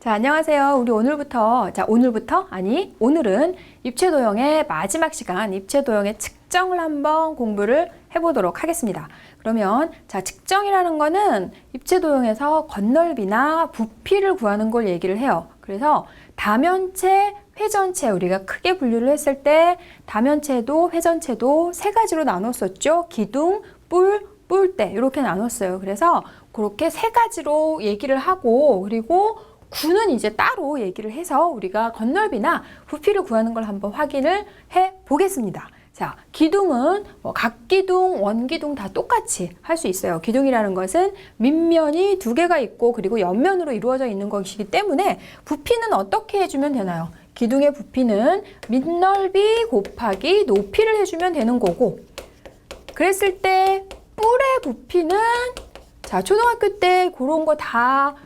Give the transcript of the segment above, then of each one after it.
자, 안녕하세요. 우리 오늘은 입체도형의 마지막 시간, 입체도형의 측정을 한번 공부를 해보도록 하겠습니다. 그러면 자, 측정이라는 거는 입체도형에서 건널비나 부피를 구하는 걸 얘기를 해요. 그래서 다면체, 회전체 우리가 크게 분류를 했을 때 다면체도 회전체도 세 가지로 나눴었죠. 기둥, 뿔대 이렇게 나눴어요. 그래서 그렇게 세 가지로 얘기를 하고, 그리고 구는 이제 따로 얘기를 해서 우리가 건널비나 부피를 구하는 걸 한번 확인을 해 보겠습니다. 자, 기둥은 각기둥, 원기둥 다 똑같이 할 수 있어요. 기둥이라는 것은 밑면이 두 개가 있고 그리고 옆면으로 이루어져 있는 것이기 때문에 부피는 어떻게 해주면 되나요? 기둥의 부피는 밑넓이 곱하기 높이를 해주면 되는 거고, 그랬을 때 뿔의 부피는 자, 초등학교 때 그런 거 다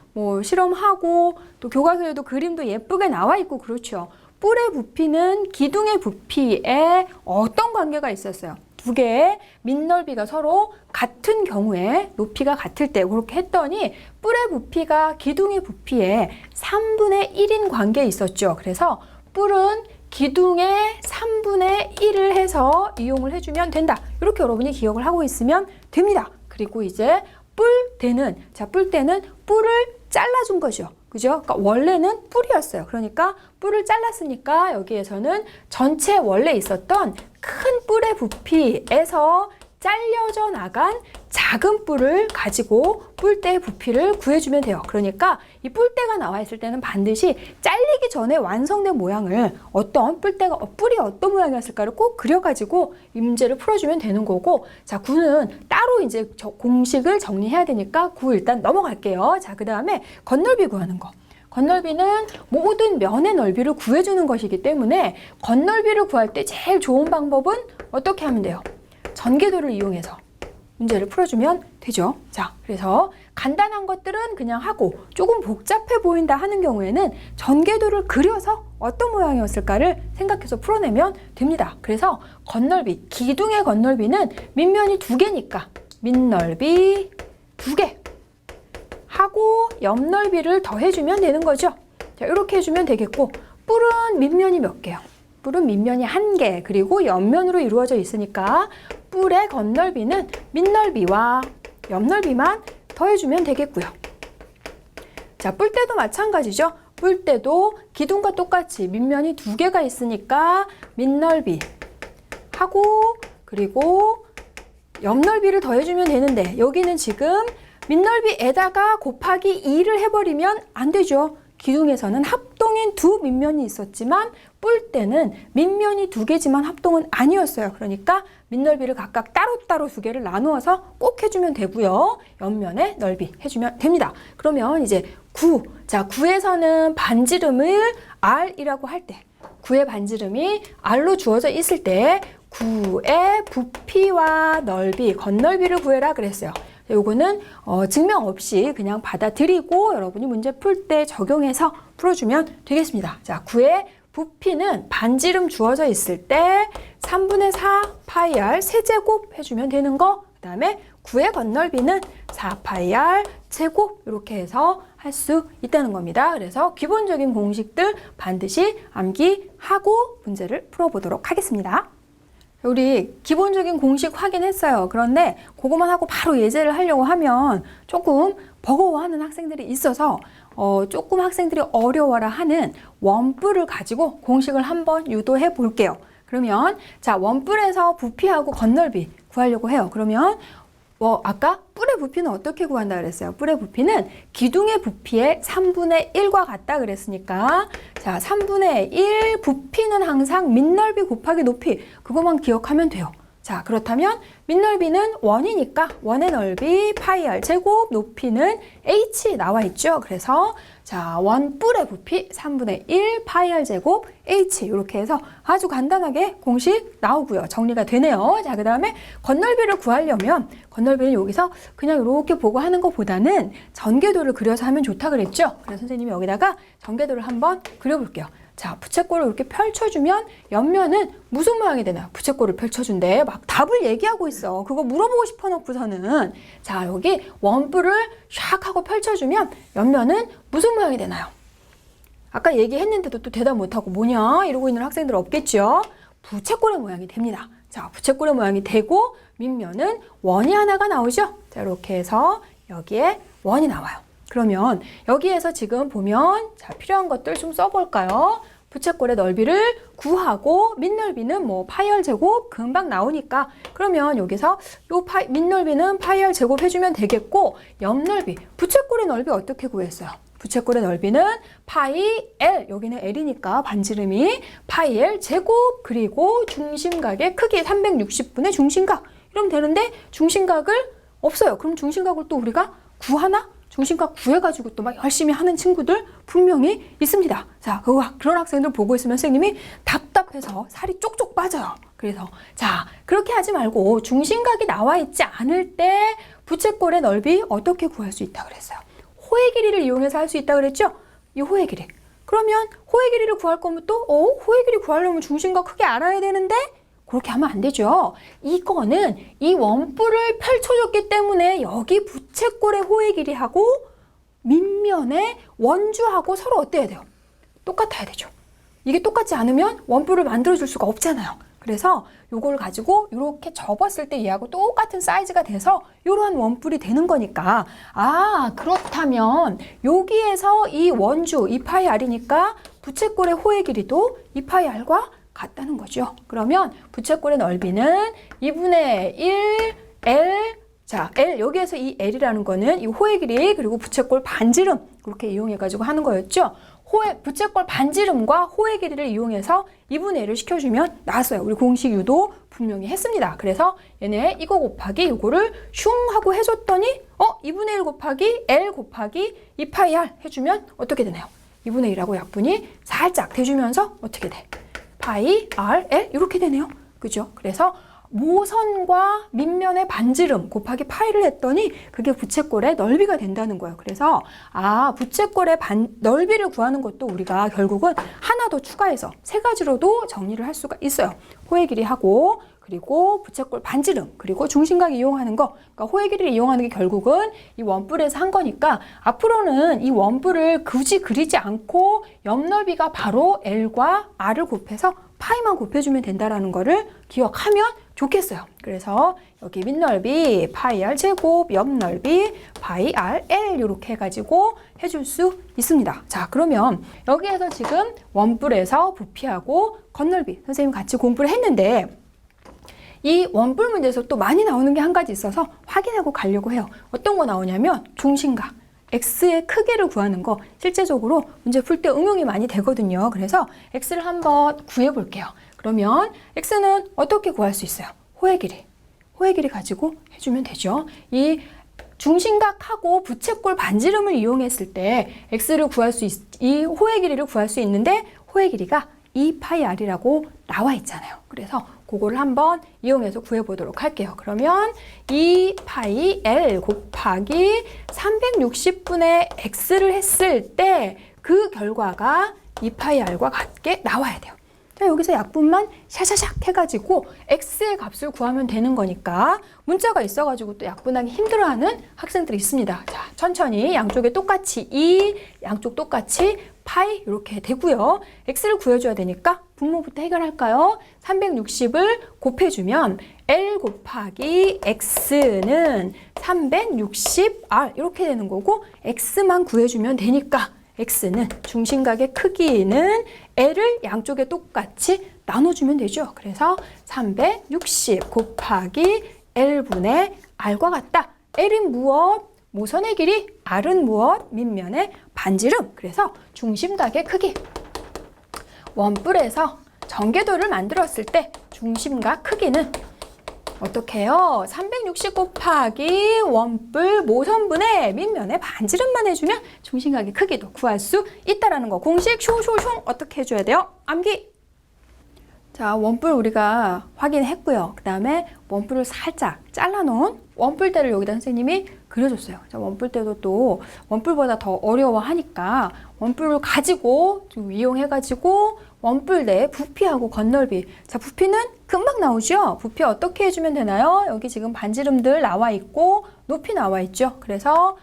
실험하고 또 교과서에도 그림도 예쁘게 나와 있고 그렇죠. 뿔의 부피는 기둥의 부피에 어떤 관계가 있었어요? 두 개의 밑넓이가 서로 같은 경우에 높이가 같을 때 그렇게 했더니 뿔의 부피가 기둥의 부피에 3분의 1인 관계에 있었죠. 그래서 뿔은 기둥의 3분의 1을 해서 이용을 해주면 된다. 이렇게 여러분이 기억을 하고 있으면 됩니다. 그리고 이제 뿔대는 뿔을 잘라준 거죠. 그죠? 그러니까 원래는 뿔이었어요. 그러니까 뿔을 잘랐으니까 여기에서는 전체 원래 있었던 큰 뿔의 부피에서 잘려져 나간 작은 뿔을 가지고 뿔대의 부피를 구해주면 돼요. 그러니까 이 뿔대가 나와 있을 때는 반드시 잘리기 전에 완성된 모양을 뿔이 어떤 모양이었을까를 꼭 그려가지고 이 문제를 풀어주면 되는 거고, 자, 구는 따로 이제 공식을 정리해야 되니까 구 일단 넘어갈게요. 자, 그 다음에 건널비 구하는 거. 건널비는 모든 면의 넓이를 구해주는 것이기 때문에 건널비를 구할 때 제일 좋은 방법은 어떻게 하면 돼요? 전개도를 이용해서 문제를 풀어주면 되죠. 자, 그래서 간단한 것들은 그냥 하고 조금 복잡해 보인다 하는 경우에는 전개도를 그려서 어떤 모양이었을까를 생각해서 풀어내면 됩니다. 그래서 건널비, 기둥의 건널비는 밑면이 두 개니까 밑넓이 두 개 하고 옆넓이를 더해주면 되는 거죠. 자, 이렇게 해주면 되겠고, 뿔은 밑면이 몇 개요? 뿔은 밑면이 한 개, 그리고 옆면으로 이루어져 있으니까 뿔의 건널비는 밑넓이와 옆넓이만 더해주면 되겠고요. 자, 뿔대도 마찬가지죠. 뿔대도 기둥과 똑같이 밑면이 두 개가 있으니까 밑넓이 하고 그리고 옆넓이를 더해주면 되는데, 여기는 지금 밑넓이에다가 곱하기 2를 해버리면 안 되죠. 기둥에서는 합동인 두 밑면이 있었지만 뿔대는 밑면이 두 개지만 합동은 아니었어요. 그러니까 밑넓이를 각각 따로따로 두 개를 나누어서 꼭 해주면 되고요. 옆면의 넓이 해주면 됩니다. 그러면 이제 구. 자, 구에서는 반지름을 R이라고 할 때, 구의 반지름이 R로 주어져 있을 때 구의 부피와 넓이, 건널비를 구해라 그랬어요. 요거는 증명 없이 그냥 받아들이고 여러분이 문제 풀 때 적용해서 풀어주면 되겠습니다. 자, 구의 부피는 반지름 주어져 있을 때 3분의 4 파이 r 세제곱 해주면 되는 거, 그 다음에 구의 건널비는 4 파이 r 제곱 이렇게 해서 할 수 있다는 겁니다. 그래서 기본적인 공식들 반드시 암기하고 문제를 풀어보도록 하겠습니다. 우리 기본적인 공식 확인했어요. 그런데 그것만 하고 바로 예제를 하려고 하면 조금 버거워하는 학생들이 있어서 조금 학생들이 어려워라 하는 원뿔을 가지고 공식을 한번 유도해 볼게요. 그러면 자, 원뿔에서 부피하고 건널비 구하려고 해요. 그러면 아까 뿔의 부피는 어떻게 구한다 그랬어요? 뿔의 부피는 기둥의 부피의 3분의 1과 같다 그랬으니까, 자, 3분의 1 부피는 항상 밑넓이 곱하기 높이, 그것만 기억하면 돼요. 자, 그렇다면 밑넓이는 원이니까 원의 넓이 파이 r 제곱, 높이는 h 나와 있죠. 그래서 자, 원 뿔의 부피 3분의 1 파이 r 제곱 h, 이렇게 해서 아주 간단하게 공식 나오고요. 정리가 되네요. 자, 그 다음에 건널비를 구하려면 건널비는 여기서 그냥 이렇게 보고 하는 것보다는 전개도를 그려서 하면 좋다 그랬죠. 그래서 선생님이 여기다가 전개도를 한번 그려볼게요. 자, 부채꼴을 이렇게 펼쳐주면 옆면은 무슨 모양이 되나요? 부채꼴을 펼쳐준대. 막 답을 얘기하고 있어. 그거 물어보고 싶어 놓고서는. 자, 여기 원뿔을 샥 하고 펼쳐주면 옆면은 무슨 모양이 되나요? 아까 얘기했는데도 또 대답 못하고 뭐냐 이러고 있는 학생들 없겠죠? 부채꼴의 모양이 됩니다. 자, 부채꼴의 모양이 되고 밑면은 원이 하나가 나오죠? 자, 이렇게 해서 여기에 원이 나와요. 그러면 여기에서 지금 보면 자, 필요한 것들 좀 써볼까요? 부채꼴의 넓이를 구하고 밑넓이는 뭐 파이 r 제곱 금방 나오니까 그러면 여기서 요 밑넓이는 파이 r 제곱 해주면 되겠고 옆넓이 부채꼴의 넓이 어떻게 구했어요? 부채꼴의 넓이는 파이 L, 여기는 L이니까 반지름이 파이 L 제곱 그리고 중심각의 크기 360분의 중심각 이러면 되는데 중심각을 없어요. 그럼 중심각을 또 우리가 구하나? 중심각 구해가지고 또 막 열심히 하는 친구들 분명히 있습니다. 자, 그런 학생들 보고 있으면 선생님이 답답해서 살이 쪽쪽 빠져요. 그래서 자, 그렇게 하지 말고 중심각이 나와 있지 않을 때 부채꼴의 넓이 어떻게 구할 수 있다 그랬어요? 호의 길이를 이용해서 할 수 있다 그랬죠? 이 호의 길이. 그러면 호의 길이를 구할 거면 또 호의 길이 구하려면 중심각 크게 알아야 되는데 그렇게 하면 안 되죠. 이거는 이 원뿔을 펼쳐줬기 때문에 여기 부채꼴의 호의 길이하고 밑면의 원주하고 서로 어때야 돼요? 똑같아야 되죠. 이게 똑같지 않으면 원뿔을 만들어줄 수가 없잖아요. 그래서 요걸 가지고 이렇게 접었을 때 얘하고 똑같은 사이즈가 돼서 이러한 원뿔이 되는 거니까 그렇다면 여기에서 이 원주 2파이 r이니까 부채꼴의 호의 길이도 2파이 r과 같다는 거죠. 그러면 부채꼴의 넓이는 2분의 1 L 자, L 여기에서 이 L이라는 거는 이 호의 길이 그리고 부채꼴 반지름 그렇게 이용해 가지고 하는 거였죠. 부채꼴 반지름과 호의 길이를 이용해서 2분의 1을 시켜주면 나왔어요. 우리 공식 유도 분명히 했습니다. 그래서 얘네 이거 곱하기 이거를 슝 하고 해줬더니 2분의 1 곱하기 L 곱하기 2파이 R 해주면 어떻게 되나요? 2분의 1하고 약분이 살짝 돼주면서 어떻게 돼? 파이 R L 이렇게 되네요. 그죠? 그래서 모선과 밑면의 반지름 곱하기 파이를 했더니 그게 부채꼴의 넓이가 된다는 거예요. 그래서 부채꼴의 넓이를 구하는 것도 우리가 결국은 하나 더 추가해서 세 가지로도 정리를 할 수가 있어요. 호의 길이하고 그리고 부채꼴 반지름 그리고 중심각 이용하는 거 그러니까 호의 길이를 이용하는 게 결국은 이 원뿔에서 한 거니까 앞으로는 이 원뿔을 굳이 그리지 않고 옆넓이가 바로 L과 R을 곱해서 파이만 곱해주면 된다라는 거를 기억하면 좋겠어요. 그래서 여기 밑넓이 파이 R 제곱, 옆넓이 파이 R L 이렇게 해가지고 해줄 수 있습니다. 자, 그러면 여기에서 지금 원뿔에서 부피하고 겉넓이 선생님 같이 공부를 했는데 이 원뿔 문제에서 또 많이 나오는 게 한 가지 있어서 확인하고 가려고 해요. 어떤 거 나오냐면 중심각, x의 크기를 구하는 거 실제적으로 문제 풀 때 응용이 많이 되거든요. 그래서 x를 한번 구해 볼게요. 그러면 x는 어떻게 구할 수 있어요? 호의 길이 가지고 해주면 되죠. 이 중심각하고 부채꼴 반지름을 이용했을 때 x를 구할 수 이 호의 길이를 구할 수 있는데 호의 길이가 2파이 r이라고 나와 있잖아요. 그래서 그거를 한번 이용해서 구해보도록 할게요. 그러면 2파이 L 곱하기 360분의 X를 했을 때 그 결과가 2파이 R과 같게 나와야 돼요. 자, 여기서 약분만 샤샤샥 해가지고 X의 값을 구하면 되는 거니까 문자가 있어가지고 또 약분하기 힘들어하는 학생들이 있습니다. 자, 천천히 양쪽에 똑같이 2, 양쪽 똑같이 파이 이렇게 되고요. X를 구해줘야 되니까 분모부터 해결할까요? 360을 곱해주면 L 곱하기 X는 360R 이렇게 되는 거고 X만 구해주면 되니까 X는 중심각의 크기는 L을 양쪽에 똑같이 나눠주면 되죠. 그래서 360 곱하기 L분의 R과 같다. L은 무엇? 모선의 길이, R은 무엇? 밑면의 반지름. 그래서 중심각의 크기. 원뿔에서 전개도를 만들었을 때 중심각 크기는 어떻게 해요? 360 곱하기 원뿔 모선분의 밑면의 반지름만 해주면 중심각의 크기도 구할 수 있다라는 거. 공식 쇼쇼쇼 어떻게 해줘야 돼요? 암기! 자, 원뿔 우리가 확인했고요. 그 다음에 원뿔을 살짝 잘라놓은 원뿔대를 여기다 선생님이 그려줬어요. 자, 원뿔대도 또 원뿔보다 더 어려워하니까 원뿔을 가지고 좀 이용해가지고 원뿔대 부피하고 겉넓이. 자, 부피는 금방 나오죠? 부피 어떻게 해주면 되나요? 여기 지금 반지름들 나와 있고 높이 나와 있죠? 그래서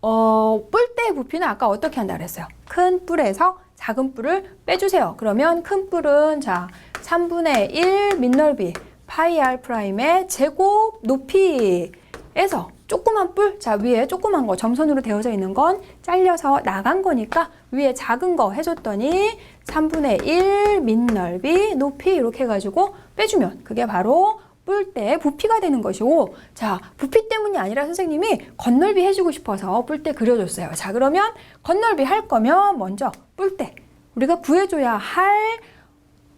뿔대 뿔대의 부피는 아까 어떻게 한다 그랬어요? 큰 뿔에서 작은 뿔을 빼주세요. 그러면 큰 뿔은 자 3분의 1 밑넓이 파이 r 프라임의 제곱 높이에서 조그만 뿔, 자 위에 조그만 거 점선으로 되어져 있는 건 잘려서 나간 거니까 위에 작은 거 해줬더니 3분의 1 밑넓이 높이 이렇게 해가지고 빼주면 그게 바로 뿔대 부피가 되는 것이고, 자 부피 때문이 아니라 선생님이 겉넓이 해주고 싶어서 뿔대 그려줬어요. 자 그러면 겉넓이 할 거면 먼저 뿔대 우리가 구해줘야 할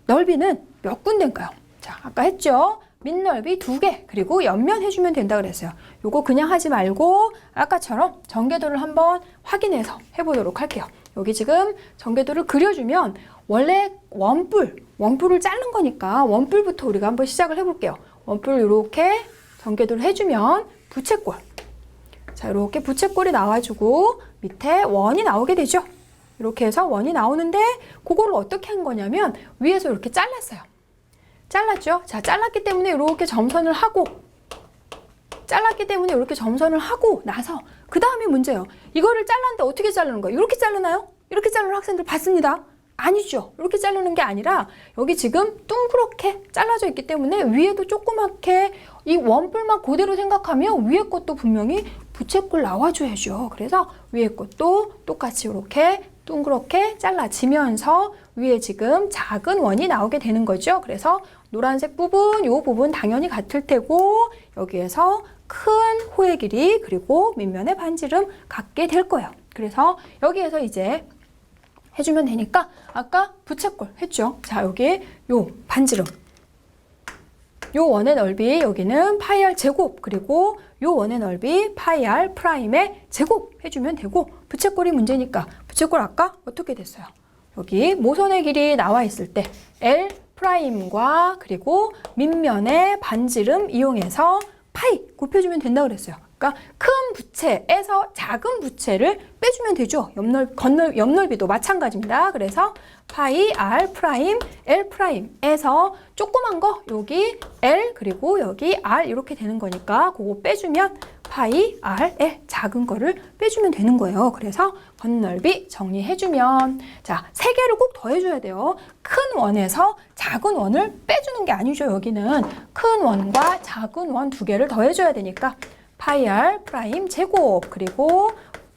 넓이는 몇 군데인가요? 자 아까 했죠. 밑넓이 2개 그리고 옆면 해주면 된다 그랬어요. 요거 그냥 하지 말고 아까처럼 전개도를 한번 확인해서 해보도록 할게요. 여기 지금 전개도를 그려주면 원래 원뿔을 자른 거니까 원뿔부터 우리가 한번 시작을 해볼게요. 원뿔 이렇게 전개도를 해주면 부채꼴, 자 이렇게 부채꼴이 나와주고 밑에 원이 나오게 되죠. 이렇게 해서 원이 나오는데 그거를 어떻게 한 거냐면 위에서 이렇게 잘랐어요. 잘랐죠? 자 잘랐기 때문에 이렇게 점선을 하고 나서 그 다음이 문제예요. 이거를 잘랐는데 어떻게 자르는 거예요? 이렇게 자르나요? 이렇게 자르는 학생들 봤습니다. 아니죠. 이렇게 자르는 게 아니라 여기 지금 둥그렇게 잘라져 있기 때문에 위에도 조그맣게 이 원뿔만 그대로 생각하면 위에 것도 분명히 부채꼴 나와줘야죠. 그래서 위에 것도 똑같이 이렇게 둥그렇게 잘라지면서 위에 지금 작은 원이 나오게 되는 거죠. 그래서 노란색 부분, 이 부분 당연히 같을 테고 여기에서 큰 호의 길이 그리고 밑면의 반지름 같게 될 거예요. 그래서 여기에서 이제 해주면 되니까 아까 부채꼴 했죠. 자 여기 요 반지름, 요 원의 넓이 여기는 파이 r 제곱 그리고 요 원의 넓이 파이 r 프라임의 제곱 해주면 되고, 부채꼴이 문제니까 부채꼴 아까 어떻게 됐어요? 여기 모선의 길이 나와 있을 때 L 프라임과 그리고 밑면의 반지름 이용해서 파이 곱해주면 된다 그랬어요. 그러니까 큰 부채에서 작은 부채를 빼주면 되죠. 옆넓이도 마찬가지입니다. 그래서 파이 r 프라임 L 프라임에서 조그만 거 여기 L 그리고 여기 R 이렇게 되는 거니까 그거 빼주면 파이 r L 작은 거를 빼주면 되는 거예요. 그래서 겉넓이 정리해주면 자 3개를 꼭 더해줘야 돼요. 큰 원에서 작은 원을 빼주는 게 아니죠. 여기는 큰 원과 작은 원 2개를 더해줘야 되니까 파이 r 프라임 제곱 그리고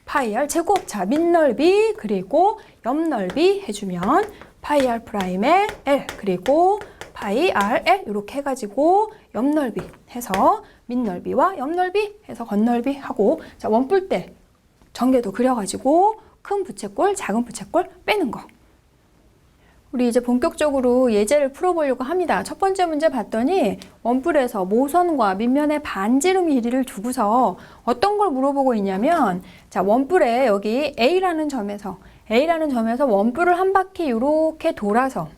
파이 r 제곱, 자 밑넓이 그리고 옆넓이 해주면 파이 r 프라임의 L 그리고 파이 r L 이렇게 해가지고 옆넓이 해서 밑넓이와 옆넓이 해서 겉넓이 하고, 자 원뿔대 전개도 그려가지고 큰 부채꼴 작은 부채꼴 빼는 거. 우리 이제 본격적으로 예제를 풀어보려고 합니다. 첫 번째 문제 봤더니 원뿔에서 모선과 밑면의 반지름 길이를 두고서 어떤 걸 물어보고 있냐면, 자 원뿔에 여기 A라는 점에서 원뿔을 한 바퀴 이렇게 돌아서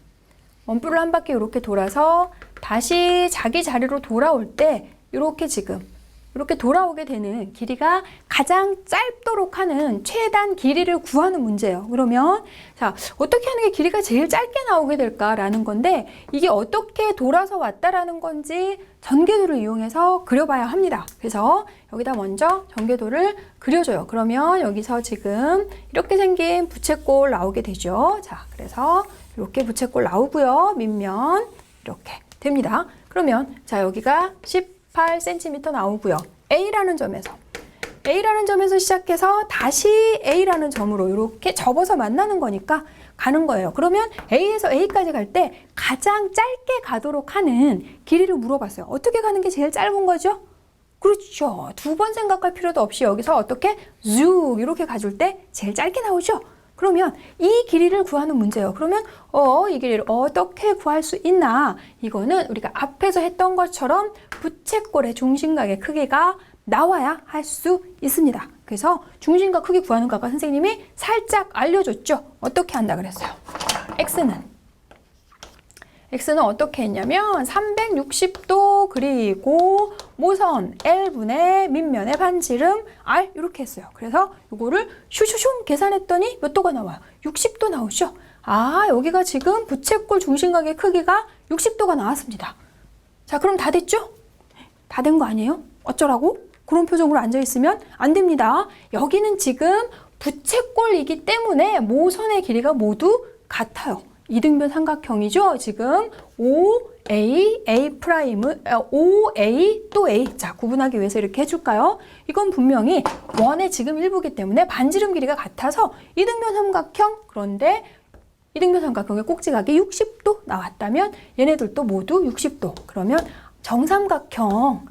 다시 자기 자리로 돌아올 때 이렇게 지금 이렇게 돌아오게 되는 길이가 가장 짧도록 하는 최단 길이를 구하는 문제예요. 그러면 자 어떻게 하는 게 길이가 제일 짧게 나오게 될까라는 건데, 이게 어떻게 돌아서 왔다라는 건지 전개도를 이용해서 그려봐야 합니다. 그래서 여기다 먼저 전개도를 그려줘요. 그러면 여기서 지금 이렇게 생긴 부채꼴 나오게 되죠. 자 그래서 이렇게 부채꼴 나오고요. 밑면 이렇게 됩니다. 그러면 자 여기가 18cm 나오고요. A라는 점에서 시작해서 다시 A라는 점으로 이렇게 접어서 만나는 거니까 가는 거예요. 그러면 A에서 A까지 갈 때 가장 짧게 가도록 하는 길이를 물어봤어요. 어떻게 가는 게 제일 짧은 거죠? 그렇죠. 2번 생각할 필요도 없이 여기서 어떻게 쭉 이렇게 가줄 때 제일 짧게 나오죠. 그러면 이 길이를 구하는 문제예요. 그러면 이 길이를 어떻게 구할 수 있나? 이거는 우리가 앞에서 했던 것처럼 부채꼴의 중심각의 크기가 나와야 할 수 있습니다. 그래서 중심각 크기 구하는 거 아까 선생님이 살짝 알려줬죠. 어떻게 한다 그랬어요? X는 어떻게 했냐면 360도 그리고 모선 L분의 밑면의 반지름 R 이렇게 했어요. 그래서 이거를 슈슈슝 계산했더니 몇 도가 나와요? 60도 나오죠? 아 여기가 지금 부채꼴 중심각의 크기가 60도가 나왔습니다. 자 그럼 다 됐죠? 다 된 거 아니에요? 어쩌라고? 그런 표정으로 앉아있으면 안 됩니다. 여기는 지금 부채꼴이기 때문에 모선의 길이가 모두 같아요. 이등변 삼각형이죠. 지금 OA, A 프라임은 OA 또 A. 자, 구분하기 위해서 이렇게 해줄까요? 이건 분명히 원의 지금 일부이기 때문에 반지름 길이가 같아서 이등변 삼각형. 그런데 이등변 삼각형의 꼭지각이 60도 나왔다면 얘네들도 모두 60도. 그러면 정삼각형.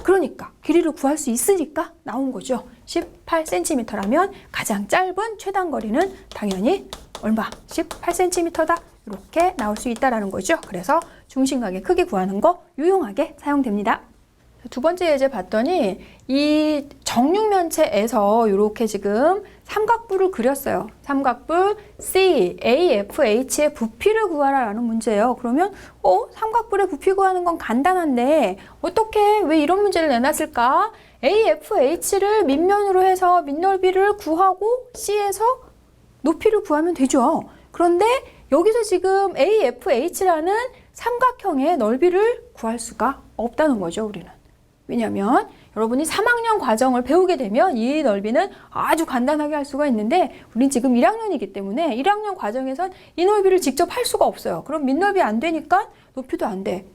그러니까 길이를 구할 수 있으니까 나온 거죠. 18cm라면 가장 짧은 최단 거리는 당연히 얼마? 18cm다. 이렇게 나올 수 있다라는 거죠. 그래서 중심각의 크기 구하는 거 유용하게 사용됩니다. 두 번째 예제 봤더니 이 정육면체에서 이렇게 지금 삼각부를 그렸어요. 삼각부 C, A, F, H의 부피를 구하라라는 문제예요. 그러면 삼각부의 부피 구하는 건 간단한데 어떻게 왜 이런 문제를 내놨을까? A, F, H를 밑면으로 해서 밑넓이를 구하고 C에서 높이를 구하면 되죠. 그런데 여기서 지금 A, F, H라는 삼각형의 넓이를 구할 수가 없다는 거죠, 우리는. 왜냐하면 여러분이 3학년 과정을 배우게 되면 이 넓이는 아주 간단하게 할 수가 있는데 우린 지금 1학년이기 때문에 1학년 과정에선 이 넓이를 직접 할 수가 없어요. 그럼 밑넓이 안 되니까 높이도 안 돼.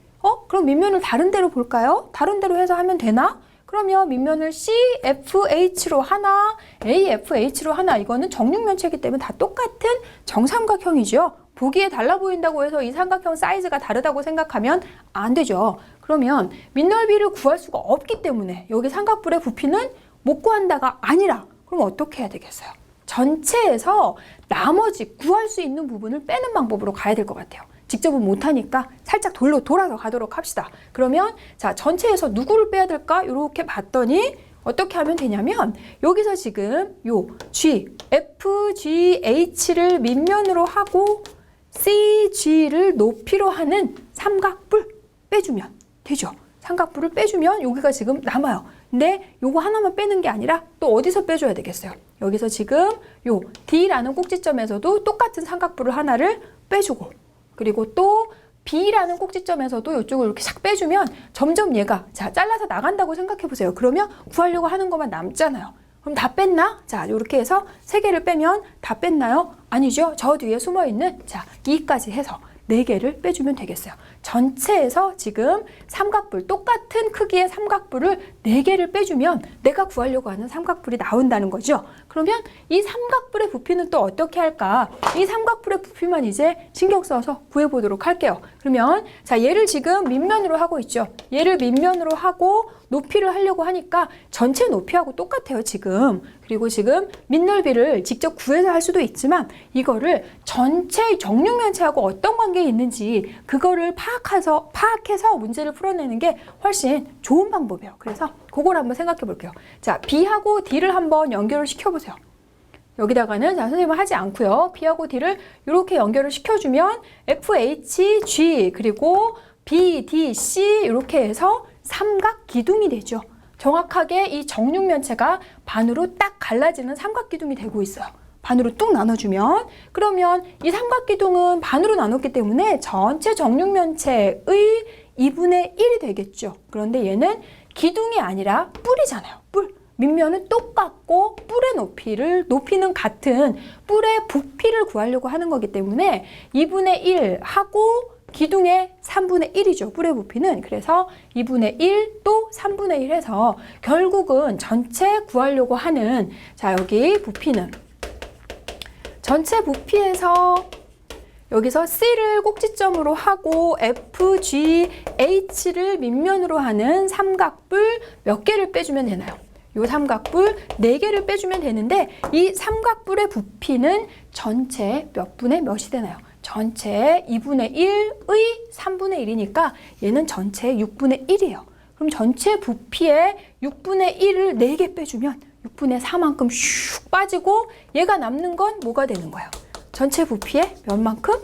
그럼 밑면을 다른 데로 볼까요? 다른 데로 해서 하면 되나? 그러면 밑면을 CFH로 하나, AFH로 하나. 이거는 정육면체이기 때문에 다 똑같은 정삼각형이죠. 보기에 달라 보인다고 해서 이 삼각형 사이즈가 다르다고 생각하면 안 되죠. 그러면 밑넓이를 구할 수가 없기 때문에 여기 삼각뿔의 부피는 못 구한다가 아니라 그럼 어떻게 해야 되겠어요? 전체에서 나머지 구할 수 있는 부분을 빼는 방법으로 가야 될 것 같아요. 직접은 못하니까 살짝 돌아서 가도록 합시다. 그러면 자, 전체에서 누구를 빼야 될까? 이렇게 봤더니 어떻게 하면 되냐면 여기서 지금 요 G, F, G, H를 밑면으로 하고 C, G를 높이로 하는 삼각뿔 빼주면 되죠. 삼각뿔을 빼주면 여기가 지금 남아요. 근데 요거 하나만 빼는 게 아니라 또 어디서 빼줘야 되겠어요? 여기서 지금 요 D라는 꼭지점에서도 똑같은 삼각뿔을 하나를 빼주고 그리고 또 B라는 꼭지점에서도 이쪽을 이렇게 싹 빼주면 점점 얘가 자 잘라서 나간다고 생각해 보세요. 그러면 구하려고 하는 것만 남잖아요. 그럼 다 뺐나? 자, 이렇게 해서 세 개를 빼면 다 뺐나요? 아니죠. 저 뒤에 숨어있는 자 2까지 해서 4개를 빼주면 되겠어요. 전체에서 지금 삼각뿔, 똑같은 크기의 삼각뿔을 4개를 빼주면 내가 구하려고 하는 삼각뿔이 나온다는 거죠. 그러면 이 삼각뿔의 부피는 또 어떻게 할까? 이 삼각뿔의 부피만 이제 신경 써서 구해보도록 할게요. 그러면 자 얘를 지금 밑면으로 하고 있죠. 얘를 밑면으로 하고 높이를 하려고 하니까 전체 높이하고 똑같아요, 지금. 그리고 지금 밑넓이를 직접 구해서 할 수도 있지만 이거를 전체 정육면체하고 어떤 관계에 있는지 그거를 파악해서 문제를 풀어내는 게 훨씬 좋은 방법이에요. 그래서 그걸 한번 생각해 볼게요. 자, B하고 D를 한번 연결을 시켜보세요. 여기다가는 자, 선생님은 하지 않고요. B하고 D를 이렇게 연결을 시켜주면 FHG 그리고 BDC 이렇게 해서 삼각 기둥이 되죠. 정확하게 이 정육면체가 반으로 딱 갈라지는 삼각 기둥이 되고 있어요. 반으로 뚝 나눠주면 그러면 이 삼각 기둥은 반으로 나눴기 때문에 전체 정육면체의 2분의 1이 되겠죠. 그런데 얘는 기둥이 아니라 뿔이잖아요. 뿔. 밑면은 똑같고 뿔의 높이는 같은 뿔의 부피를 구하려고 하는 거기 때문에 2분의 1 하고 기둥의 3분의 1이죠. 뿔의 부피는. 그래서 2분의 1 또 3분의 1 해서 결국은 전체 구하려고 하는 자 여기 부피는 전체 부피에서 여기서 C를 꼭지점으로 하고 F, G, H를 밑면으로 하는 삼각뿔 몇 개를 빼주면 되나요? 이 삼각뿔 4개를 빼주면 되는데 이 삼각뿔의 부피는 전체 몇 분의 몇이 되나요? 전체 2분의 1의 3분의 1이니까 얘는 전체 6분의 1이에요. 그럼 전체 부피의 6분의 1을 4개 빼주면 6분의 4만큼 슉 빠지고 얘가 남는 건 뭐가 되는 거예요? 전체 부피의 몇 만큼?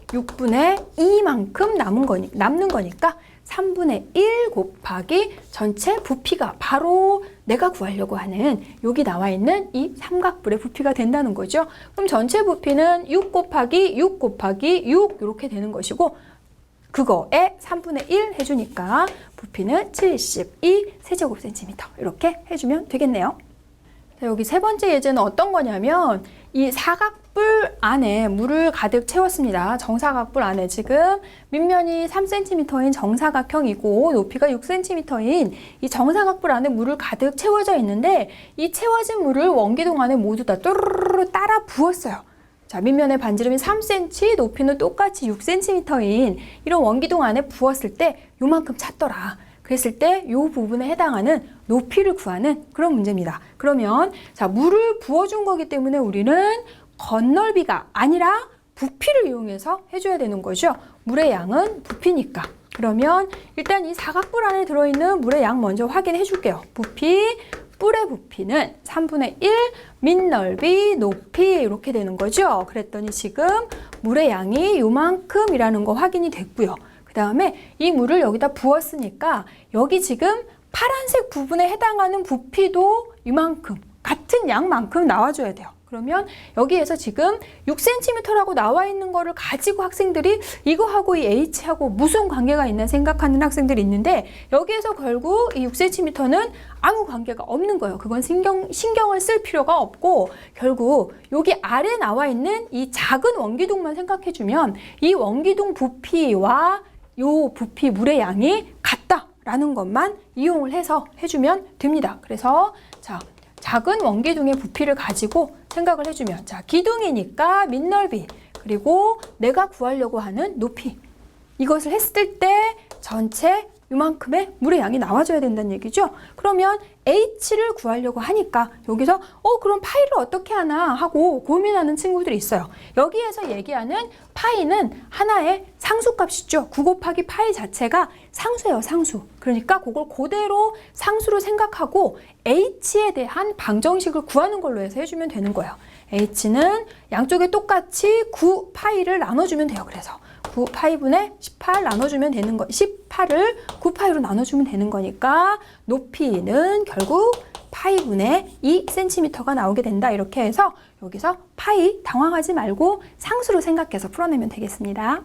6분의 2만큼 남는 거니까 3분의 1 곱하기 전체 부피가 바로 내가 구하려고 하는 여기 나와 있는 이 삼각뿔의 부피가 된다는 거죠. 그럼 전체 부피는 6 곱하기 6 곱하기 6 이렇게 되는 것이고 그거에 3분의 1 해주니까 부피는 72 세제곱센티미터 이렇게 해주면 되겠네요. 자, 여기 세 번째 예제는 어떤 거냐면 이 사각뿔 안에 물을 가득 채웠습니다. 정사각뿔 안에 지금 밑면이 3cm인 정사각형이고 높이가 6cm인 이 정사각뿔 안에 물을 가득 채워져 있는데 이 채워진 물을 원기둥 안에 모두 다 또르르르 따라 부었어요. 자, 밑면의 반지름이 3cm, 높이는 똑같이 6cm인 이런 원기둥 안에 부었을 때 요만큼 찼더라. 그랬을 때 이 부분에 해당하는 높이를 구하는 그런 문제입니다. 그러면 자, 물을 부어준 거기 때문에 우리는 건널비가 아니라 부피를 이용해서 해줘야 되는 거죠. 물의 양은 부피니까. 그러면 일단 이 사각뿔 안에 들어있는 물의 양 먼저 확인해 줄게요. 부피, 뿔의 부피는 3분의 1 밑넓이 높이 이렇게 되는 거죠. 그랬더니 지금 물의 양이 요만큼이라는 거 확인이 됐고요. 그 다음에 이 물을 여기다 부었으니까 여기 지금 파란색 부분에 해당하는 부피도 이만큼 같은 양만큼 나와줘야 돼요. 그러면 여기에서 지금 6cm라고 나와 있는 거를 가지고 학생들이 이거하고 이 h하고 무슨 관계가 있나 생각하는 학생들이 있는데 여기에서 결국 이 6cm는 아무 관계가 없는 거예요. 그건 신경을 쓸 필요가 없고 결국 여기 아래 나와 있는 이 작은 원기둥만 생각해주면 이 원기둥 부피와 요 부피 물의 양이 같다라는 것만 이용을 해서 해주면 됩니다. 그래서 자, 작은 원기둥의 부피를 가지고 생각을 해주면 자, 기둥이니까 밑넓이 그리고 내가 구하려고 하는 높이 이것을 했을 때 전체 이만큼의 물의 양이 나와줘야 된다는 얘기죠. 그러면 H를 구하려고 하니까 여기서 그럼 파이를 어떻게 하나 하고 고민하는 친구들이 있어요. 여기에서 얘기하는 파이는 하나의 상수값이죠. 9 곱하기 파이 자체가 상수예요, 상수. 그러니까 그걸 그대로 상수로 생각하고 H에 대한 방정식을 구하는 걸로 해서 해주면 되는 거예요. H는 양쪽에 똑같이 9파이를 나눠주면 돼요. 그래서 9파이분의 18 나눠주면 되는 거, 18을 9파이로 나눠주면 되는 거니까 높이는 결국 파이분의 2cm가 나오게 된다. 이렇게 해서 여기서 파이 당황하지 말고 상수로 생각해서 풀어내면 되겠습니다.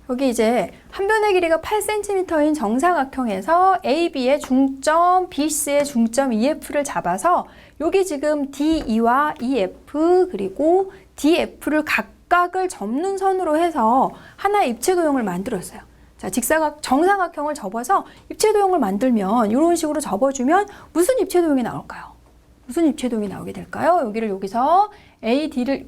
여기 이제 한 변의 길이가 8cm인 정사각형에서 AB의 중점, BC의 중점 EF를 잡아서 여기 지금 DE와 EF 그리고 DF를 각각을 접는 선으로 해서 하나의 입체도형을 만들었어요. 자, 정사각형을 접어서 입체도형을 만들면 이런 식으로 접어주면 무슨 입체도형이 나올까요? 무슨 입체도형이 나오게 될까요? 여기를 여기서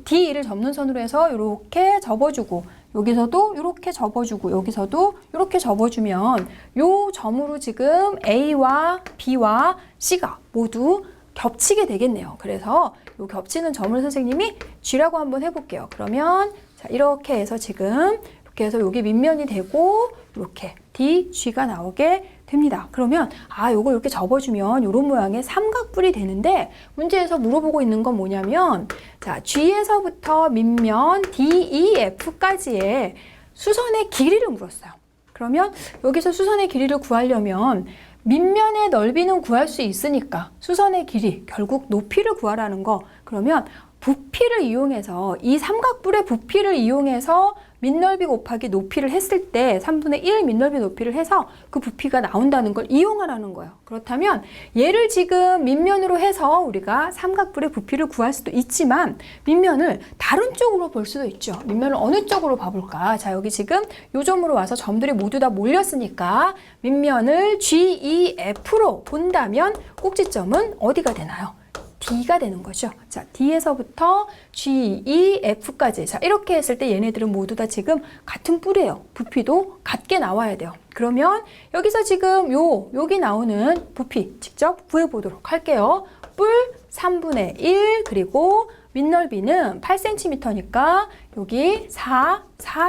DE를 접는 선으로 해서 이렇게 접어주고 여기서도 이렇게 접어주고 여기서도 이렇게 접어주면 이 점으로 지금 A와 B와 C가 모두 겹치게 되겠네요. 그래서 이 겹치는 점을 선생님이 G라고 한번 해볼게요. 그러면 자, 이렇게 해서 지금 이렇게 해서 여기 밑면이 되고 이렇게 D, G가 나오게 됩니다. 그러면 요걸 이렇게 접어주면 이런 모양의 삼각뿔이 되는데 문제에서 물어보고 있는 건 뭐냐면 자, G에서부터 밑면 DEF까지의 수선의 길이를 물었어요. 그러면 여기서 수선의 길이를 구하려면 밑면의 넓이는 구할 수 있으니까 수선의 길이, 결국 높이를 구하라는 거. 그러면 부피를 이용해서 이 삼각뿔의 부피를 이용해서 밑넓이 곱하기 높이를 했을 때 3분의 1 밑넓이 높이를 해서 그 부피가 나온다는 걸 이용하라는 거예요. 그렇다면 얘를 지금 밑면으로 해서 우리가 삼각뿔의 부피를 구할 수도 있지만 밑면을 다른 쪽으로 볼 수도 있죠. 밑면을 어느 쪽으로 봐볼까? 자, 여기 지금 요 점으로 와서 점들이 모두 다 몰렸으니까 밑면을 GEF로 본다면 꼭지점은 어디가 되나요? D가 되는 거죠. 자, D에서부터 G, E, F까지. 자, 이렇게 했을 때 얘네들은 모두 다 지금 같은 뿔이에요. 부피도 같게 나와야 돼요. 그러면 여기서 지금 여기 나오는 부피 직접 구해보도록 할게요. 뿔 3분의 1 그리고 밑넓이는 8cm니까 여기 4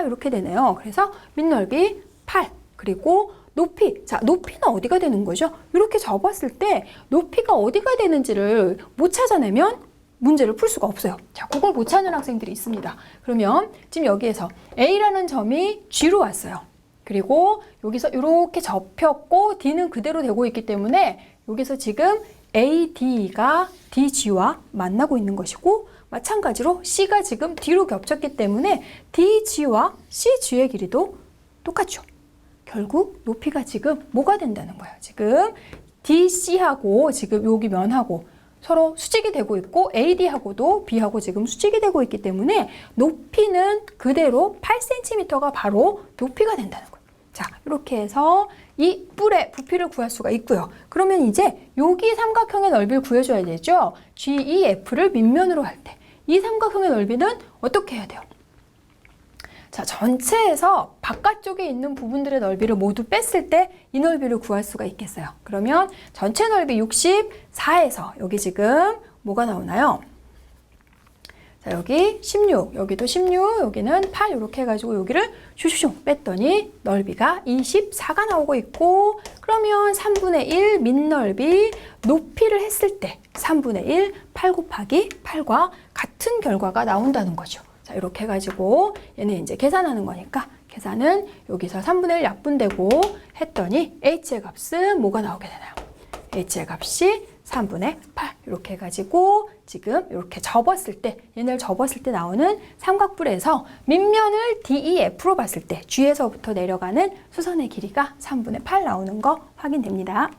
이렇게 되네요. 그래서 밑넓이 8 그리고 높이. 자, 높이는 어디가 되는 거죠? 이렇게 접었을 때 높이가 어디가 되는지를 못 찾아내면 문제를 풀 수가 없어요. 자, 그걸 못 찾는 학생들이 있습니다. 그러면 지금 여기에서 A라는 점이 G로 왔어요. 그리고 여기서 이렇게 접혔고 D는 그대로 되고 있기 때문에 여기서 지금 AD가 DG와 만나고 있는 것이고 마찬가지로 C가 지금 D로 겹쳤기 때문에 DG와 CG의 길이도 똑같죠. 결국 높이가 지금 뭐가 된다는 거예요. 지금 DC하고 지금 여기 면하고 서로 수직이 되고 있고 AD하고도 B하고 지금 수직이 되고 있기 때문에 높이는 그대로 8cm가 바로 높이가 된다는 거예요. 자, 이렇게 해서 이 뿔의 부피를 구할 수가 있고요. 그러면 이제 여기 삼각형의 넓이를 구해줘야 되죠. GEF를 밑면으로 할 때 이 삼각형의 넓이는 어떻게 해야 돼요? 자, 전체에서 바깥쪽에 있는 부분들의 넓이를 모두 뺐을 때 이 넓이를 구할 수가 있겠어요. 그러면 전체 넓이 64에서 여기 지금 뭐가 나오나요? 자, 여기 16, 여기도 16, 여기는 8 이렇게 해가지고 여기를 슈슈슝 뺐더니 넓이가 24가 나오고 있고, 그러면 3분의 1 밑넓이 높이를 했을 때 3분의 1 8 곱하기 8과 같은 결과가 나온다는 거죠. 자, 이렇게 해가지고 얘는 이제 계산하는 거니까 계산은 여기서 3분의 1 약분되고 했더니 H의 값은 뭐가 나오게 되나요? H의 값이 3분의 8 이렇게 해가지고 지금 이렇게 접었을 때, 얘네를 접었을 때 나오는 삼각뿔에서 밑면을 DEF로 봤을 때 G에서부터 내려가는 수선의 길이가 3분의 8 나오는 거 확인됩니다.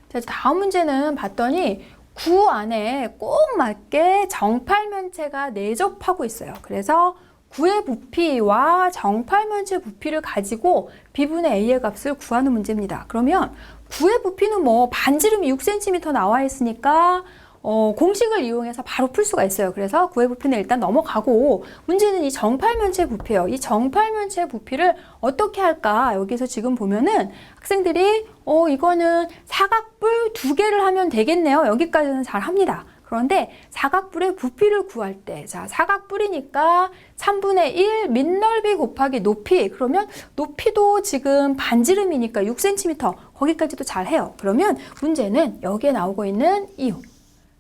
자, 다음 문제는 봤더니 구 안에 꼭 맞게 정팔면체가 내접하고 있어요. 그래서 구의 부피와 정팔면체 부피를 가지고 B분의 A의 값을 구하는 문제입니다. 그러면 구의 부피는 뭐 반지름이 6cm 나와 있으니까 공식을 이용해서 바로 풀 수가 있어요. 그래서 구의 부피는 일단 넘어가고, 문제는 이 정팔면체 부피예요. 이 정팔면체 부피를 어떻게 할까? 여기서 지금 보면은 학생들이 이거는 사각뿔 2개를 하면 되겠네요. 여기까지는 잘 합니다. 그런데 사각뿔의 부피를 구할 때, 자, 사각뿔이니까 3분의 1 밑넓이 곱하기 높이, 그러면 높이도 지금 반지름이니까 6cm, 거기까지도 잘 해요. 그러면 문제는 여기에 나오고 있는 이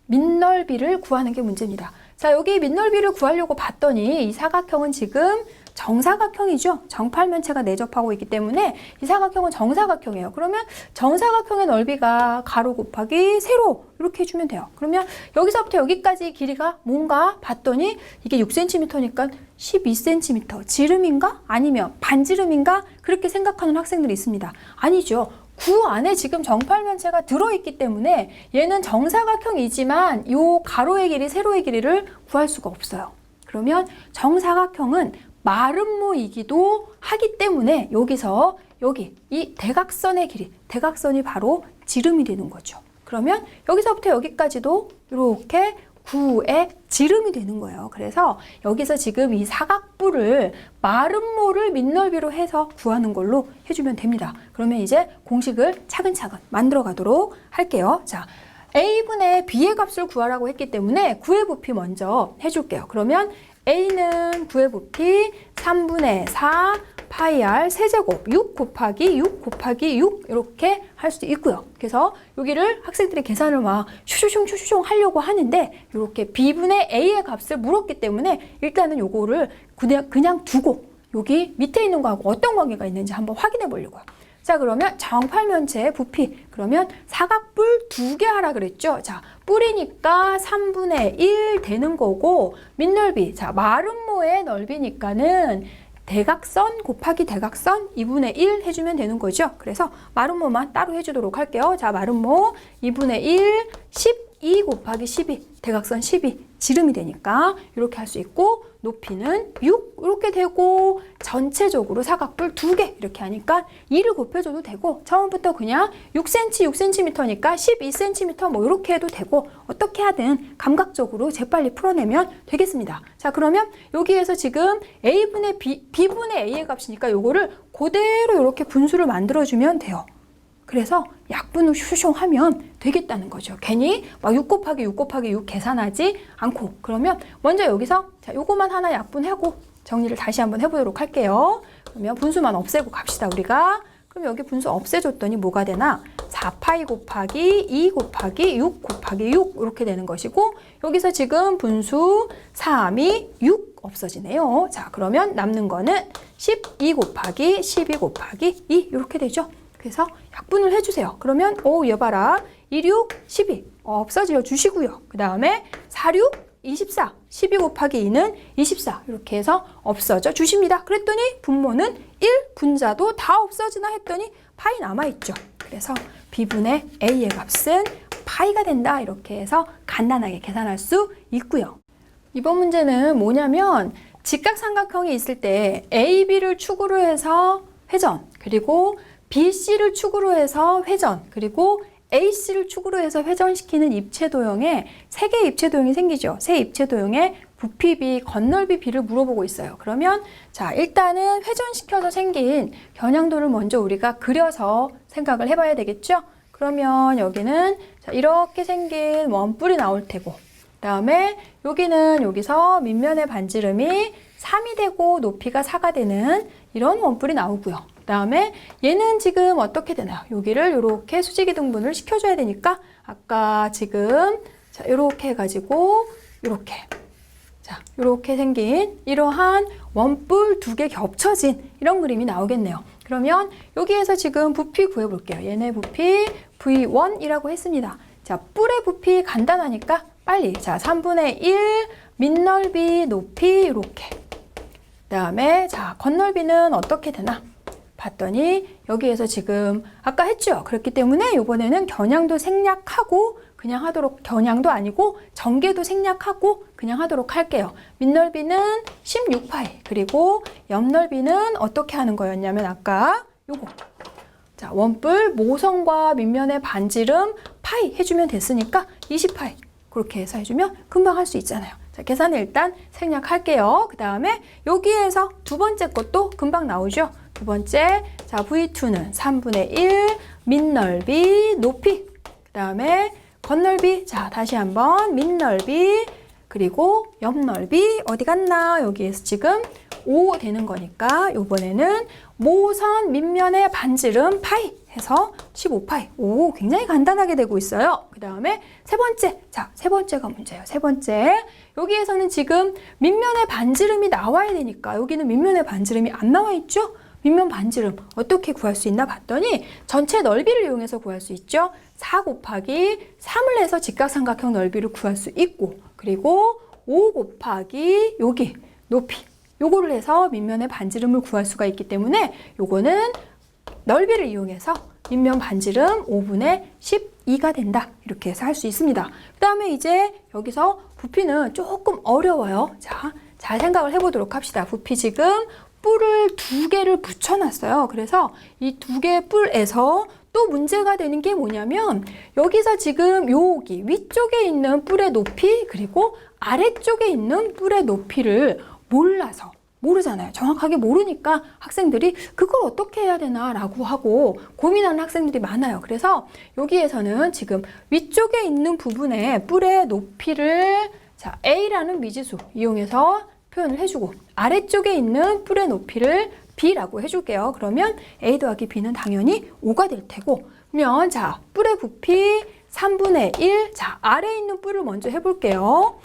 밑넓이를 구하는 게 문제입니다. 자, 여기 밑넓이를 구하려고 봤더니 이 사각형은 지금 정사각형이죠. 정팔면체가 내접하고 있기 때문에 이 사각형은 정사각형이에요. 그러면 정사각형의 넓이가 가로 곱하기 세로 이렇게 해주면 돼요. 그러면 여기서부터 여기까지 길이가 뭔가 봤더니 이게 6cm니까 12cm. 지름인가? 아니면 반지름인가? 그렇게 생각하는 학생들이 있습니다. 아니죠. 구 안에 지금 정팔면체가 들어있기 때문에 얘는 정사각형이지만 이 가로의 길이, 세로의 길이를 구할 수가 없어요. 그러면 정사각형은 마름모이기도 하기 때문에 여기서 여기 이 대각선의 길이, 대각선이 바로 지름이 되는 거죠. 그러면 여기서부터 여기까지도 이렇게 구의 지름이 되는 거예요. 그래서 여기서 지금 이 사각뿔을 마름모를 밑넓이로 해서 구하는 걸로 해주면 됩니다. 그러면 이제 공식을 차근차근 만들어 가도록 할게요. 자, A분의 B의 값을 구하라고 했기 때문에 구의 부피 먼저 해줄게요. 그러면 A는 구의 부피 3분의 4 파이 r 세제곱 6 곱하기 6 곱하기 6 이렇게 할 수도 있고요. 그래서 여기를 학생들이 계산을 막 슈슈슝 하려고 하는데 이렇게 B분의 A의 값을 물었기 때문에 일단은 요거를 그냥 두고 여기 밑에 있는 거하고 어떤 관계가 있는지 한번 확인해 보려고요. 자, 그러면 정팔면체의 부피, 그러면 사각뿔 2개 하라 그랬죠. 자, 뿔이니까 3분의 1 되는 거고, 밑넓이, 자, 마름모의 넓이니까는 대각선 곱하기 대각선 2분의 1 해주면 되는 거죠. 그래서 마름모만 따로 해주도록 할게요. 자, 마름모 2분의 1, 12 곱하기 12, 대각선 12, 지름이 되니까 이렇게 할 수 있고, 높이는 6 이렇게 되고, 전체적으로 사각뿔 2개 이렇게 하니까 2를 곱해줘도 되고, 처음부터 그냥 6cm니까 12cm 뭐 이렇게 해도 되고, 어떻게 하든 감각적으로 재빨리 풀어내면 되겠습니다. 자, 그러면 여기에서 지금 A분의 B분의 A의 값이니까 요거를 그대로 이렇게 분수를 만들어주면 돼요. 그래서 약분을 슈슝 하면 되겠다는 거죠. 괜히 막 6 곱하기 6 곱하기 6 계산하지 않고, 그러면 먼저 여기서 자, 요거만 하나 약분하고 정리를 다시 한번 해보도록 할게요. 그러면 분수만 없애고 갑시다, 우리가. 그럼 여기 분수 없애줬더니 뭐가 되나? 4파이 곱하기 2 곱하기 6 곱하기 6 이렇게 되는 것이고, 여기서 지금 분수 3이 6 없어지네요. 자, 그러면 남는 거는 12 곱하기 12 곱하기 2 이렇게 되죠. 그래서 약분을 해주세요. 그러면 얘 봐라. 26, 12 없어져 주시고요. 그 다음에 46, 24, 12 곱하기 2는 24 이렇게 해서 없어져 주십니다. 그랬더니 분모는 1, 분자도 다 없어지나 했더니 파이 남아있죠. 그래서 B분의 A의 값은 파이가 된다. 이렇게 해서 간단하게 계산할 수 있고요. 이번 문제는 뭐냐면 직각삼각형이 있을 때 AB를 축으로 해서 회전, 그리고 BC를 축으로 해서 회전, 그리고 AC를 축으로 해서 회전시키는 입체도형에 세 개의 입체도형이 생기죠. 세 입체도형의 부피 B, 건널비 B를 물어보고 있어요. 그러면 자, 일단은 회전시켜서 생긴 겨냥도를 먼저 우리가 그려서 생각을 해봐야 되겠죠. 그러면 여기는 자, 이렇게 생긴 원뿔이 나올 테고, 그 다음에 여기는 여기서 밑면의 반지름이 3이 되고 높이가 4가 되는 이런 원뿔이 나오고요. 그 다음에 얘는 지금 어떻게 되나요? 여기를 이렇게 수직이 등분을 시켜줘야 되니까 아까 지금 자, 이렇게 해가지고 이렇게 자, 이렇게 생긴 이러한 원뿔 두 개 겹쳐진 이런 그림이 나오겠네요. 그러면 여기에서 지금 부피 구해볼게요. 얘네 부피 V1이라고 했습니다. 자, 뿔의 부피 간단하니까 빨리 자, 3분의 1 밑넓이 높이 이렇게, 그 다음에 자, 건널비는 어떻게 되나 봤더니 여기에서 지금 아까 했죠. 그렇기 때문에 이번에는 겨냥도 생략하고 그냥 하도록, 겨냥도 아니고 전개도 생략하고 그냥 하도록 할게요. 밑넓이는 16파이, 그리고 옆넓이는 어떻게 하는 거였냐면 아까 요거 자, 원뿔 모성과 밑면의 반지름 파이 해주면 됐으니까 20파이 그렇게 해서 해주면 금방 할 수 있잖아요. 자, 계산을 일단 생략할게요. 그 다음에 여기에서 두 번째 것도 금방 나오죠. 두 번째, 자, V2는 3분의 1 밑넓이 높이, 그 다음에 건넓이, 자, 다시 한번 밑넓이, 그리고 옆넓이 어디 갔나? 여기에서 지금 5 되는 거니까 이번에는 모선 밑면의 반지름 파이 해서 15파이. 오, 굉장히 간단하게 되고 있어요. 그 다음에 세 번째, 자, 세 번째가 문제예요. 세 번째, 여기에서는 지금 밑면의 반지름이 나와야 되니까 여기는 밑면의 반지름이 안 나와 있죠? 밑면 반지름 어떻게 구할 수 있나 봤더니 전체 넓이를 이용해서 구할 수 있죠. 4 곱하기 3을 해서 직각삼각형 넓이를 구할 수 있고, 그리고 5 곱하기 여기 높이 요거를 해서 밑면의 반지름을 구할 수가 있기 때문에 요거는 넓이를 이용해서 밑면 반지름 5분의 12가 된다. 이렇게 해서 할 수 있습니다. 그 다음에 이제 여기서 부피는 조금 어려워요. 자, 잘 생각을 해보도록 합시다. 부피 지금 뿔을 두 개를 붙여놨어요. 그래서 이 두 개의 뿔에서 또 문제가 되는 게 뭐냐면 여기서 지금 여기 위쪽에 있는 뿔의 높이, 그리고 아래쪽에 있는 뿔의 높이를 몰라서, 모르잖아요. 정확하게 모르니까 학생들이 그걸 어떻게 해야 되나 라고 하고 고민하는 학생들이 많아요. 그래서 여기에서는 지금 위쪽에 있는 부분에 뿔의 높이를 자, A라는 미지수 이용해서 표현을 해주고, 아래쪽에 있는 뿔의 높이를 B라고 해줄게요. 그러면 A 더하기 B는 당연히 5가 될 테고, 그러면 자, 뿔의 부피 3분의 1, 자, 아래에 있는 뿔을 먼저 해볼게요.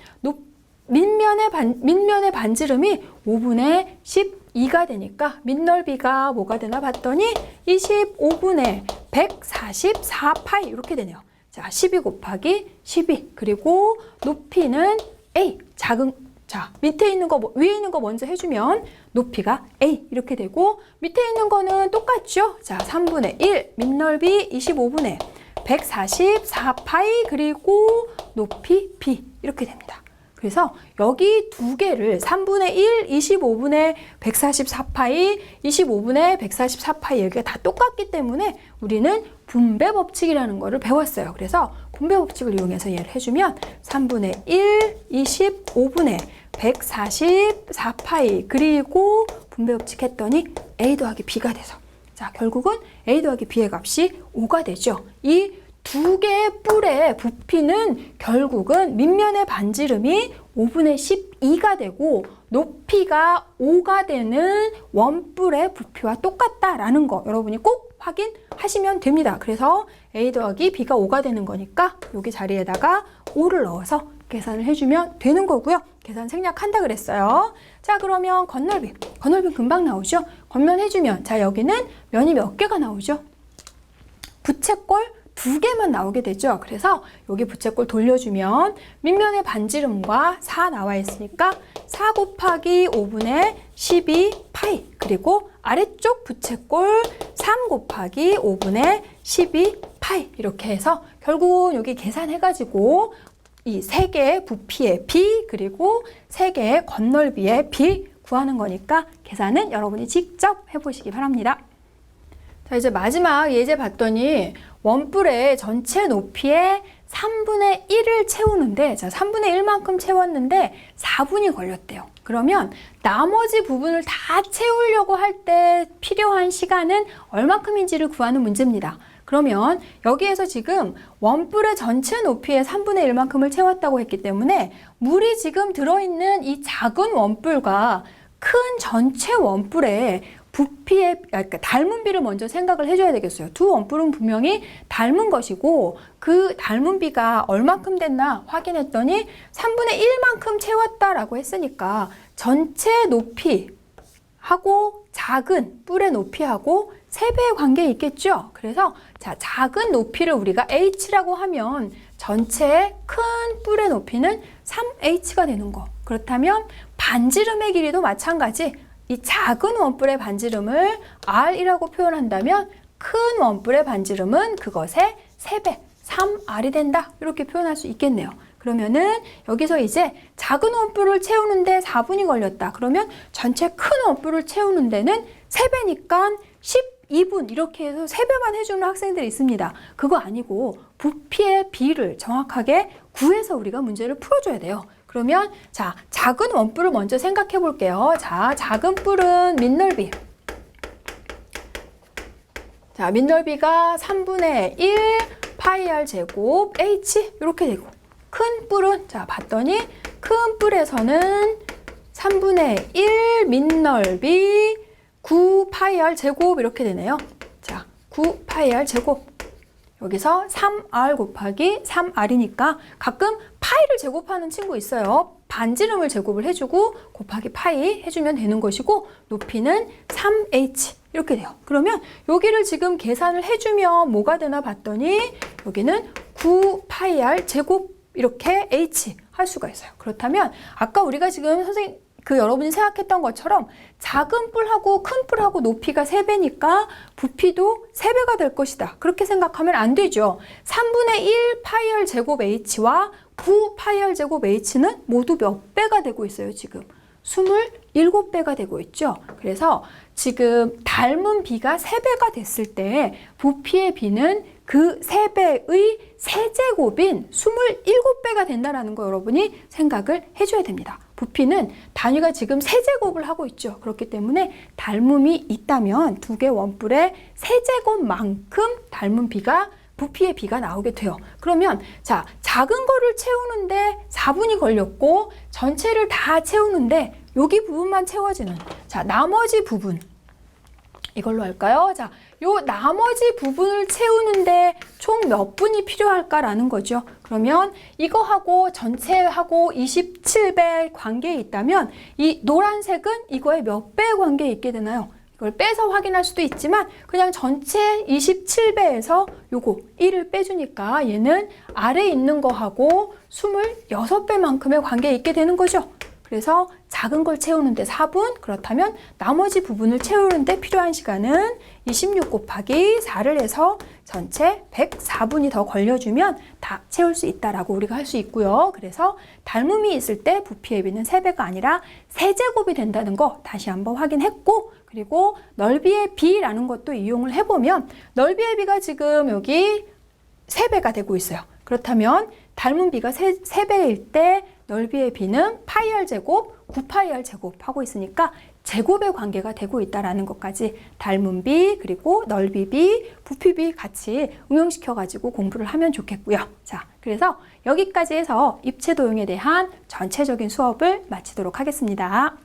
밑면의 반지름이 5분의 12가 되니까 밑넓이가 뭐가 되나 봤더니 25분의 144파이 이렇게 되네요. 자, 12 곱하기 12, 그리고 높이는 A, 작은, 자, 밑에 있는 거, 위에 있는 거 먼저 해주면 높이가 A 이렇게 되고, 밑에 있는 거는 똑같죠? 자, 3분의 1, 밑넓이 25분의 144파이, 그리고 높이 B 이렇게 됩니다. 그래서 여기 두 개를 3분의 1, 25분의 144파이, 25분의 144파이 여기가 다 똑같기 때문에 우리는 분배 법칙이라는 거를 배웠어요. 그래서 분배 법칙을 이용해서 얘를 해주면 3분의 1, 25분의 144파이, 그리고 분배 법칙 했더니 A 더하기 B가 돼서, 자, 결국은 A 더하기 B의 값이 5가 되죠. 이 두 개의 뿔의 부피는 결국은 밑면의 반지름이 5분의 12가 되고 높이가 5가 되는 원뿔의 부피와 똑같다라는 거 여러분이 꼭 확인하시면 됩니다. 그래서 A 더하기 B가 5가 되는 거니까 여기 자리에다가 5를 넣어서 계산을 해주면 되는 거고요. 계산 생략한다 그랬어요. 자, 그러면 건널비 금방 나오죠. 겉면 해주면 자, 여기는 면이 몇 개가 나오죠? 부채꼴 2개만 나오게 되죠. 그래서 여기 부채꼴 돌려주면 밑면의 반지름과 4 나와 있으니까 4 곱하기 5분의 12파이, 그리고 아래쪽 부채꼴 3 곱하기 5분의 12파이 파이 이렇게 해서 결국은 여기 계산해가지고 이 세 개의 부피의 b 그리고 세 개의 건널비의 b 구하는 거니까 계산은 여러분이 직접 해보시기 바랍니다. 자, 이제 마지막 예제 봤더니 원뿔의 전체 높이의 3분의 1을 채우는데, 자, 3분의 1만큼 채웠는데 4분이 걸렸대요. 그러면 나머지 부분을 다 채우려고 할 때 필요한 시간은 얼마큼인지를 구하는 문제입니다. 그러면 여기에서 지금 원뿔의 전체 높이의 3분의 1만큼을 채웠다고 했기 때문에 물이 지금 들어있는 이 작은 원뿔과 큰 전체 원뿔의 부피의, 그러니까 닮은 비를 먼저 생각을 해줘야 되겠어요. 두 원뿔은 분명히 닮은 것이고 그 닮은 비가 얼마큼 됐나 확인했더니 3분의 1만큼 채웠다라고 했으니까 전체 높이하고 작은 뿔의 높이하고 3배의 관계에 있겠죠. 그래서 자, 작은 높이를 우리가 h라고 하면 전체의 큰 뿔의 높이는 3h가 되는 거. 그렇다면 반지름의 길이도 마찬가지. 이 작은 원뿔의 반지름을 r이라고 표현한다면 큰 원뿔의 반지름은 그것의 3배, 3r이 된다. 이렇게 표현할 수 있겠네요. 그러면은 여기서 이제 작은 원뿔을 채우는데 4분이 걸렸다. 그러면 전체 큰 원뿔을 채우는 데는 3배니까 12분 이렇게 해서 3배만 해주는 학생들이 있습니다. 그거 아니고 부피의 비를 정확하게 구해서 우리가 문제를 풀어줘야 돼요. 그러면 자, 작은 원뿔을 먼저 생각해 볼게요. 자, 작은 뿔은 밑넓이. 자, 밑넓이가 3분의 1 파이 r 제곱 h 이렇게 되고 큰 뿔은 자, 봤더니 큰 뿔에서는 3분의 1 밑넓이 9 파이 r 제곱 이렇게 되네요. 자, 9 파이 r 제곱. 여기서 3r 곱하기 3r이니까 가끔 파이를 제곱하는 친구 있어요. 반지름을 제곱을 해주고 곱하기 파이 해주면 되는 것이고 높이는 3h 이렇게 돼요. 그러면 여기를 지금 계산을 해주면 뭐가 되나 봤더니 여기는 9 파이 r 제곱 이렇게 h 할 수가 있어요. 그렇다면 아까 우리가 지금 선생님 여러분이 생각했던 것처럼 작은 뿔하고 큰 뿔하고 높이가 3배니까 부피도 3배가 될 것이다. 그렇게 생각하면 안 되죠. 3분의 1 파이 r 제곱 h와 9 파이 r 제곱 h는 모두 몇 배가 되고 있어요, 지금? 27배가 되고 있죠. 그래서 지금 닮은 비가 3배가 됐을 때 부피의 비는 그 3배의 세제곱인 27배가 된다는 거 여러분이 생각을 해줘야 됩니다. 부피는 단위가 지금 세제곱을 하고 있죠. 그렇기 때문에 닮음이 있다면 두 개 원뿔의 세제곱만큼 닮은 비가 부피의 비가 나오게 돼요. 그러면 자, 작은 거를 채우는데 4분이 걸렸고 전체를 다 채우는데 여기 부분만 채워지는 자, 나머지 부분 이걸로 할까요? 자, 요 나머지 부분을 채우는데 총 몇 분이 필요할까라는 거죠. 그러면 이거하고 전체하고 27배 관계에 있다면 이 노란색은 이거의 몇 배의 관계에 있게 되나요? 이걸 빼서 확인할 수도 있지만 그냥 전체 27배에서 요거 1을 빼주니까 얘는 아래에 있는 거하고 26배만큼의 관계에 있게 되는 거죠. 그래서 작은 걸 채우는데 4분, 그렇다면 나머지 부분을 채우는데 필요한 시간은 26 곱하기 4를 해서 전체 104분이 더 걸려주면 다 채울 수 있다라고 우리가 할 수 있고요. 그래서 닮음이 있을 때 부피의 비는 3배가 아니라 세제곱이 된다는 거 다시 한번 확인했고, 그리고 넓이의 비라는 것도 이용을 해보면 넓이의 비가 지금 여기 3배가 되고 있어요. 그렇다면 닮은 비가 3배일 때 넓이의 비는 파이 r 제곱, 9 파이 r 제곱 하고 있으니까 제곱의 관계가 되고 있다는 것까지 닮은 비, 그리고 넓이 비, 부피 비 같이 응용시켜가지고 공부를 하면 좋겠고요. 자, 그래서 여기까지 해서 입체도형에 대한 전체적인 수업을 마치도록 하겠습니다.